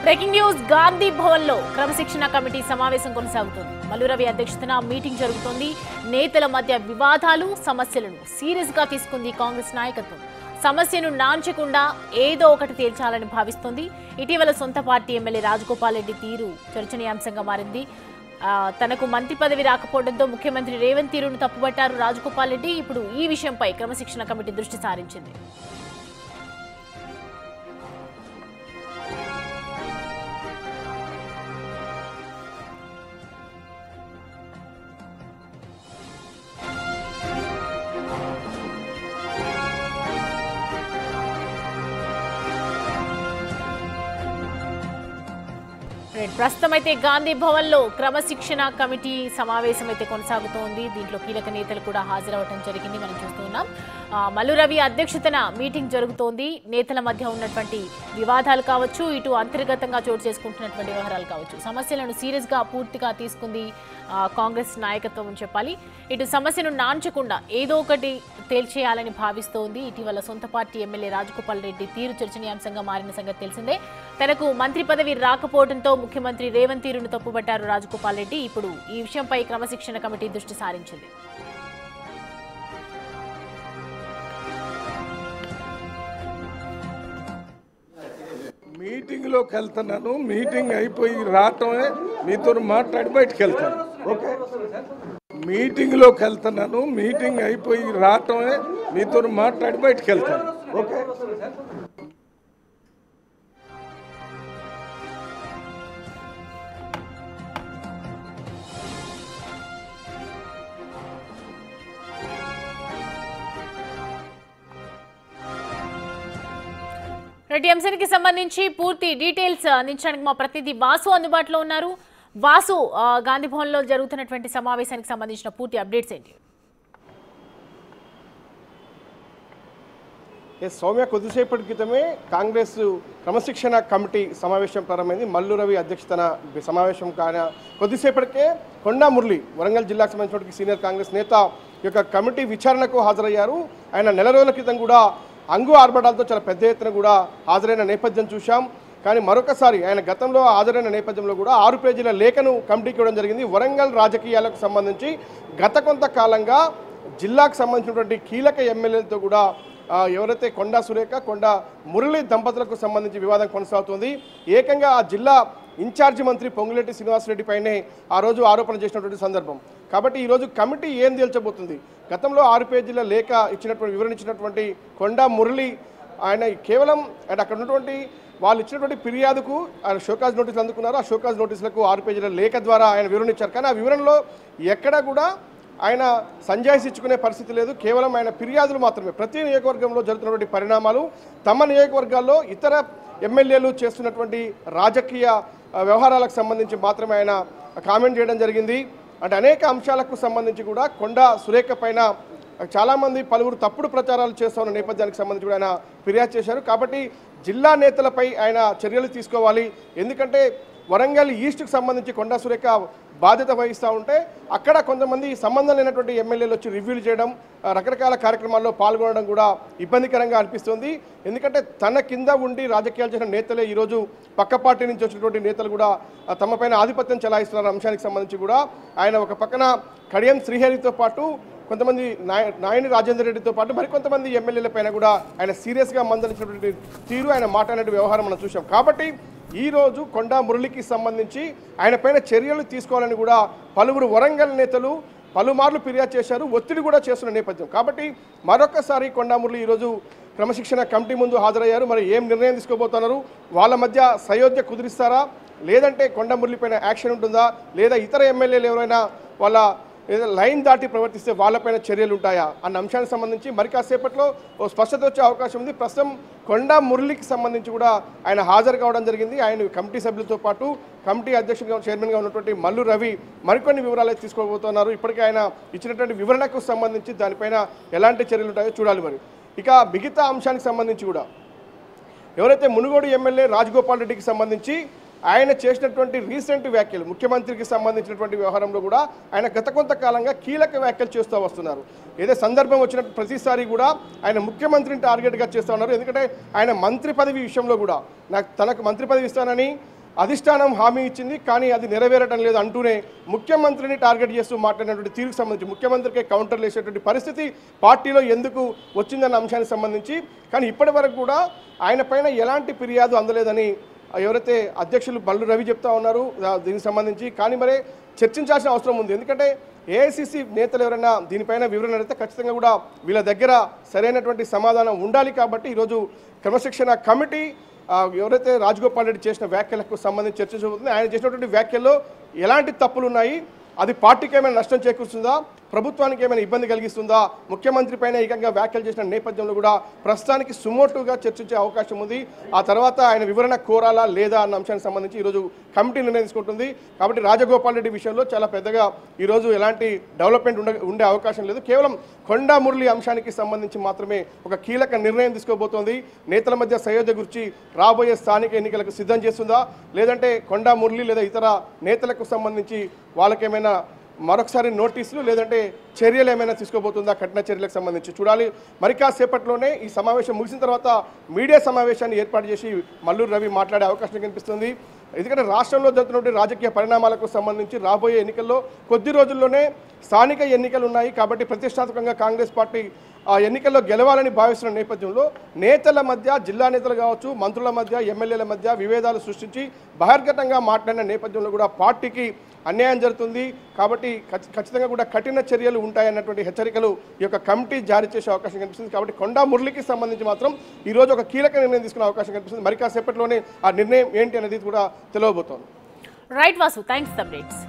Breaking news Gandhi Bhavan లో క్రమశిక్షణ committee సమావేశం కొనసాగుతోంది. మల్లు రవి అధ్యక్షతన మీటింగ్ జరుగుతోంది. నేతల మధ్య వివాదాలు, సమస్యలను సీరియస్ గా తీసుకుంది కాంగ్రెస్ నాయకత్వం. సమస్యను నాంచకుండా ఏదో ఒకటి తేల్చాలని భావిస్తోంది. ఇటీవల సొంత పార్టీ ఎమ్మెల్యే రాజగోపాల్ రెడ్డి తీరు చర్చనీయాంశంగా మారింది. తనకు మంత్రి పదవి రాకపోవడంతో ముఖ్యమంత్రి రేవంత్ తీరును తప్పుబట్టారు రాజగోపాల్ రెడ్డి. ఇప్పుడు ఈ విషయంపై క్రమశిక్షణ కమిటీ దృష్టి సారించింది. ప్రస్తుతం అయితే గాంధీ భవన్ లో క్రమశిక్షణ కమిటీ సమావేశం అయితే కొనసాగుతోంది. దీంట్లో కీలక నేతలు కూడా హాజరవడం జరిగింది. మనం చూస్తూ ఉన్నాం. మల్లు రవి అధ్యక్షతన మీటింగ్ జరుగుతోంది. నేతల మధ్య ఉన్నటువంటి వివాదాలు కావచ్చు, ఇటు అంతర్గతంగా చోటు చేసుకుంటున్నటువంటి వ్యవహారాలు కావచ్చు, సమస్యలను సీరియస్ గా పూర్తిగా తీసుకుంది కాంగ్రెస్ నాయకత్వం అని చెప్పాలి. ఇటు సమస్యను నాంచకుండా ఏదో ఒకటి తేల్చేయాలని భావిస్తోంది. ఇటీవల సొంత పార్టీ ఎమ్మెల్యే రాజగోపాల్ రెడ్డి తీరు చర్చనీయాంశంగా మారిన సంగతి తెలిసిందే. తనకు మంత్రి పదవి రాకపోవడంతో ముఖ్యమంత్రి రేవంత్ తీరును తప్పుబట్టారు రాజగోపాల్ రెడ్డి. ఇప్పుడు ఈ విషయంపై క్రమశిక్షణ కమిటీ దృష్టి సారించింది. మీటింగ్లోకి వెళ్తున్నాను. మీటింగ్ అయిపోయి రావటమే మీతో మాట్లాడి బయటకు వెళ్తాను. ఓకే, మీటింగ్లోకి వెళ్తున్నాను. మీటింగ్ అయిపోయి రావటమే మీతో మాట్లాడి బయటకు వెళ్తాను. ఓకే. రెడ్డి అంశానికి సంబంధించి పూర్తి డీటెయిల్స్ అందించడానికి మా ప్రతినిధి వాసు అందుబాటులో ఉన్నారు. వాసు, గాంధీ భవన్ లో జరుగుతున్నటువంటి సమావేశానికి సంబంధించిన పూర్తి అప్డేట్స్ ఏంటి? సౌమ్య, కొద్దిసేపటి క్రితమే కాంగ్రెస్ క్రమశిక్షణ కమిటీ సమావేశం ప్రారంభమైంది. మల్లు రవి అధ్యక్షతన సమావేశం కాన కొద్దిసేపటికే కొండా మురళి, వరంగల్ జిల్లాకు సంబంధించిన సీనియర్ కాంగ్రెస్ నేత యొక్క కమిటీ విచారణకు హాజరయ్యారు. ఆయన నెల రోజుల క్రితం కూడా అంగు ఆర్భటాలతో చాలా పెద్ద ఎత్తున కూడా హాజరైన నేపథ్యం చూశాం. కానీ మరొకసారి ఆయన గతంలో హాజరైన నేపథ్యంలో కూడా 6 పేజీల లేఖను కమిటీకి ఇవ్వడం జరిగింది. వరంగల్ రాజకీయాలకు సంబంధించి గత కొంతకాలంగా జిల్లాకు సంబంధించినటువంటి కీలక ఎమ్మెల్యేలతో కూడా ఎవరైతే కొండా సురేఖ, కొండా మురళి దంపతులకు సంబంధించి వివాదం కొనసాగుతుంది. ఏకంగా ఆ జిల్లా ఇన్ఛార్జి మంత్రి పొంగులేటి శ్రీనివాసరెడ్డి పైనే ఆ రోజు ఆరోపణ చేసినటువంటి సందర్భం. కాబట్టి ఈరోజు కమిటీ ఏం తేల్చబోతుంది? గతంలో 6 పేజీల లేఖ ఇచ్చినటువంటి వివరణ ఇచ్చినటువంటి కొండా మురళి ఆయన కేవలం అంటే అక్కడ ఉన్నటువంటి వాళ్ళు ఇచ్చినటువంటి ఫిర్యాదుకు ఆయన షోకాజ్ నోటీసులు అందుకున్నారు. ఆ షోకాజ్ నోటీసులకు 6 పేజీల లేఖ ద్వారా ఆయన వివరణ ఇచ్చారు. కానీ ఆ వివరణలో ఎక్కడా కూడా ఆయన సంజాయిషి ఇచ్చుకునే పరిస్థితి లేదు. కేవలం ఆయన ఫిర్యాదులు మాత్రమే. ప్రతి నియోజకవర్గంలో జరుగుతున్నటువంటి పరిణామాలు, తమ నియోజకవర్గాల్లో ఇతర ఎమ్మెల్యేలు చేస్తున్నటువంటి రాజకీయ వ్యవహారాలకు సంబంధించి మాత్రమే ఆయన కామెంట్ చేయడం జరిగింది. అంటే అనేక అంశాలకు సంబంధించి కూడా కొండా సురేఖ పైన చాలామంది పలువురు తప్పుడు ప్రచారాలు చేస్తున్న నేపథ్యానికి సంబంధించి కూడా ఆయన ఫిర్యాదు చేశారు. కాబట్టి జిల్లా నేతలపై ఆయన చర్యలు తీసుకోవాలి. ఎందుకంటే వరంగల్ ఈస్ట్కి సంబంధించి కొండా సురేఖ బాధ్యత వహిస్తూ ఉంటే అక్కడ కొంతమంది సంబంధం లేనటువంటి ఎమ్మెల్యేలు వచ్చి రివ్యూలు చేయడం, రకరకాల కార్యక్రమాల్లో పాల్గొనడం కూడా ఇబ్బందికరంగా అనిపిస్తుంది. ఎందుకంటే తన కింద ఉండి రాజకీయాలు చేసిన నేతలే ఈరోజు పక్క పార్టీ నుంచి వచ్చినటువంటి నేతలు కూడా తమపైన ఆధిపత్యం చెలాయిస్తున్న అంశానికి సంబంధించి కూడా ఆయన ఒక పక్కన కడియం శ్రీహరితో పాటు కొంతమంది నాయని రాజేందర్ రెడ్డితో పాటు మరికొంతమంది ఎమ్మెల్యేల పైన కూడా ఆయన సీరియస్గా మందలించినటువంటి తీరు, ఆయన మాట్లాడే వ్యవహారం మనం చూసాం. కాబట్టి ఈరోజు కొండా మురళికి సంబంధించి ఆయన పైన చర్యలు తీసుకోవాలని కూడా పలువురు వరంగల్ నేతలు పలుమార్లు ఫిర్యాదు చేశారు, ఒత్తిడి కూడా చేస్తున్న నేపథ్యం. కాబట్టి మరొకసారి కొండా మురళి ఈరోజు క్రమశిక్షణ కమిటీ ముందు హాజరయ్యారు. మరి ఏం నిర్ణయం తీసుకోబోతున్నారు? వాళ్ళ మధ్య సయోధ్య కుదిరిస్తారా, లేదంటే కొండా మురళి పైన యాక్షన్ ఉంటుందా, లేదా ఇతర ఎమ్మెల్యేలు ఎవరైనా వాళ్ళ ఏదో లైన్ దాటి ప్రవర్తిస్తే వాళ్ళపైన చర్యలు ఉంటాయా అన్న అంశానికి సంబంధించి మరి కాసేపట్లో ఓ స్పష్టత వచ్చే అవకాశం ఉంది. ప్రస్తుతం కొండా మురళికి సంబంధించి కూడా ఆయన హాజరు కావడం జరిగింది. ఆయన కమిటీ సభ్యులతో పాటు కమిటీ అధ్యక్షుడిగా చైర్మన్గా ఉన్నటువంటి మల్లు రవి మరికొన్ని వివరాలు తీసుకోబోతున్నారు. ఇప్పటికే ఆయన ఇచ్చినటువంటి వివరణకు సంబంధించి దానిపైన ఎలాంటి చర్యలు ఉంటాయో చూడాలి. మరి ఇక మిగతా అంశానికి సంబంధించి కూడా ఎవరైతే మునుగోడు ఎమ్మెల్యే రాజగోపాల్ రెడ్డికి సంబంధించి ఆయన చేసినటువంటి రీసెంట్ వ్యాఖ్యలు, ముఖ్యమంత్రికి సంబంధించినటువంటి వ్యవహారంలో కూడా ఆయన గత కొంతకాలంగా కీలక వ్యాఖ్యలు చేస్తూ వస్తున్నారు. ఏదో సందర్భం వచ్చిన ప్రతిసారి కూడా ఆయన ముఖ్యమంత్రిని టార్గెట్గా చేస్తూ ఉన్నారు. ఎందుకంటే ఆయన మంత్రి పదవి విషయంలో కూడా తనకు మంత్రి పదవి ఇస్తానని అధిష్టానం హామీ ఇచ్చింది, కానీ అది నెరవేరడం లేదు అంటూనే ముఖ్యమంత్రిని టార్గెట్ చేస్తూ మాట్లాడినటువంటి తీరుకు సంబంధించి ముఖ్యమంత్రికే కౌంటర్లు వేసేటువంటి పరిస్థితి పార్టీలో ఎందుకు వచ్చిందన్న అంశానికి సంబంధించి. కానీ ఇప్పటి వరకు కూడా ఆయన పైన ఎలాంటి ఫిర్యాదు అందలేదని ఎవరైతే అధ్యక్షులు మల్లు రవి చెప్తా ఉన్నారు దీనికి సంబంధించి. కానీ మరి చర్చించాల్సిన అవసరం ఉంది, ఎందుకంటే ఏఐసిసి నేతలు ఎవరైనా దీనిపైన వివరణ అడిగితే ఖచ్చితంగా కూడా వీళ్ళ దగ్గర సరైనటువంటి సమాధానం ఉండాలి. కాబట్టి ఈరోజు క్రమశిక్షణ కమిటీ ఎవరైతే రాజగోపాల్ రెడ్డి చేసిన వ్యాఖ్యలకు సంబంధించి చర్చ జరుగుతుంది. ఆయన చేసినటువంటి వ్యాఖ్యల్లో ఎలాంటి తప్పులు ఉన్నాయి, అది పార్టీకి ఏమైనా నష్టం చేకూరుస్తుందా, ప్రభుత్వానికి ఏమైనా ఇబ్బంది కలిగిస్తుందా, ముఖ్యమంత్రి పైన ఏకంగా వ్యాఖ్యలు చేసిన నేపథ్యంలో కూడా ప్రస్తుతానికి సుమోటుగా చర్చించే అవకాశం ఉంది. ఆ తర్వాత ఆయన వివరణ కోరాలా లేదా అన్న అంశానికి సంబంధించి ఈరోజు కమిటీ నిర్ణయం తీసుకుంటుంది. కాబట్టి రాజగోపాల్ రెడ్డి విషయంలో చాలా పెద్దగా ఈరోజు ఎలాంటి డెవలప్మెంట్ ఉండే అవకాశం లేదు. కేవలం కొండా మురళి అంశానికి సంబంధించి మాత్రమే ఒక కీలక నిర్ణయం తీసుకోబోతోంది. నేతల మధ్య సయోధ్య గురించి రాబోయే స్థానిక ఎన్నికలకు సిద్ధం చేస్తుందా, లేదంటే కొండా మురళి లేదా ఇతర నేతలకు సంబంధించి వాళ్ళకేమైనా మరొకసారి నోటీసులు లేదంటే చర్యలు ఏమైనా తీసుకోబోతుందా, కఠిన చర్యలకు సంబంధించి చూడాలి. మరి కాసేపట్లోనే ఈ సమావేశం ముగిసిన తర్వాత మీడియా సమావేశాన్ని ఏర్పాటు చేసి మల్లూరు రవి మాట్లాడే అవకాశం కనిపిస్తుంది. ఎందుకంటే రాష్ట్రంలో జరుగుతున్నటువంటి రాజకీయ పరిణామాలకు సంబంధించి రాబోయే ఎన్నికల్లో కొద్ది రోజుల్లోనే స్థానిక ఎన్నికలు ఉన్నాయి. కాబట్టి ప్రతిష్టాత్మకంగా కాంగ్రెస్ పార్టీ ఆ ఎన్నికల్లో గెలవాలని భావిస్తున్న నేపథ్యంలో నేతల మధ్య, జిల్లా నేతలు కావచ్చు, మంత్రుల మధ్య, ఎమ్మెల్యేల మధ్య విభేదాలు సృష్టించి బహిర్గతంగా మాట్లాడిన నేపథ్యంలో కూడా పార్టీకి అన్యాయం జరుగుతుంది. కాబట్టి ఖచ్చితంగా కూడా కఠిన చర్యలు ఉంటాయన్నటువంటి హెచ్చరికలు ఈ యొక్క కమిటీ జారీ చేసే అవకాశం కనిపిస్తుంది. కాబట్టి కొండా మురళికి సంబంధించి మాత్రం ఈరోజు ఒక కీలక నిర్ణయం తీసుకునే అవకాశం కనిపిస్తుంది. మరి కాసేపట్లోనే ఆ నిర్ణయం ఏంటి అనేది కూడా తెలియబోతోంది. Right Vasu, thanks updates.